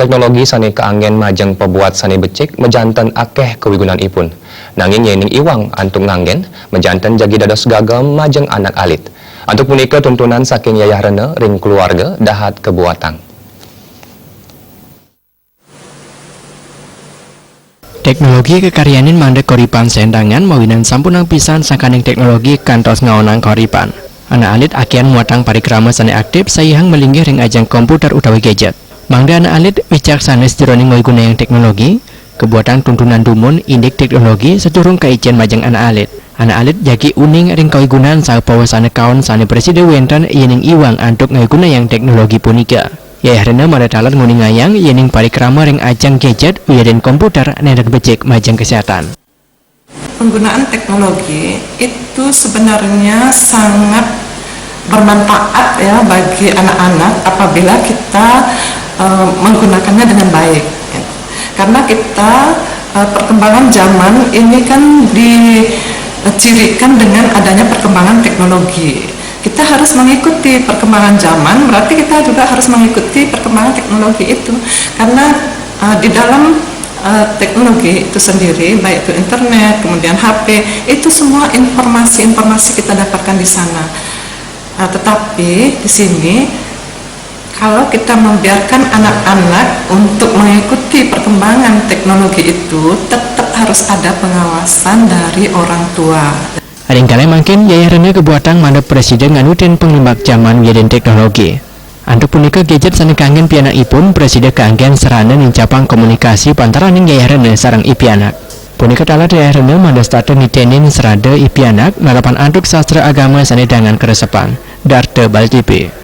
Teknologi sani keanggen majeng pebuat sani becik mejanten akeh kewigunaan ipun. Nanging yening iwang antuk nganggen mejanten jagi dados gagam majeng anak alit. Antuk punika tuntunan saking Yayah Rene ring keluarga dahat kebuatan. Teknologi kekaryanin mandek koripan sendangan mawinan sampunang pisan sakaning teknologi kantos ngaonang koripan. Anak alit akian muatang parikrama sani aktif sayang melinggih ring ajang komputer utawi gadget. Mangda anak alit wicaksana jroning yang teknologi, kebuatan tuntunan dumun indik teknologi sedurung kaijen majeng anak alit. Anak alit jagi uning ring kawigunaan sapawa kaon sani presiden wenten yening iwang antuk yang teknologi punika. Yayah Rene madatalan nguningayang yening parikrama ring ajang gadget uyaden komputer nendet becik majeng kesehatan. Penggunaan teknologi itu sebenarnya sangat bermanfaat ya bagi anak-anak apabila kita menggunakannya dengan baik. Karena kita perkembangan zaman ini kan dicirikan dengan adanya perkembangan teknologi. Kita harus mengikuti perkembangan zaman, berarti kita juga harus mengikuti perkembangan teknologi itu. Karena di dalam teknologi itu sendiri, baik itu internet, kemudian HP, itu semua informasi-informasi kita dapatkan di sana. Tetapi di sini kalau kita membiarkan anak-anak untuk mengikuti perkembangan teknologi itu, tetap harus ada pengawasan dari orang tua. Haringkali makin Yayah Rene kebuatan mandap presiden nganutin penglimbak zaman wiyaden teknologi. Antuk punika gadget sani kangen pianakipun presiden keanggen serana nincapang komunikasi pantaraning Yayah Rene sareng ipianak. Punika talat Yayah Rene mandastatu nitenin serada ipianak narapan antuk sastra agama sani dengan keresepan. Darte Bal TV.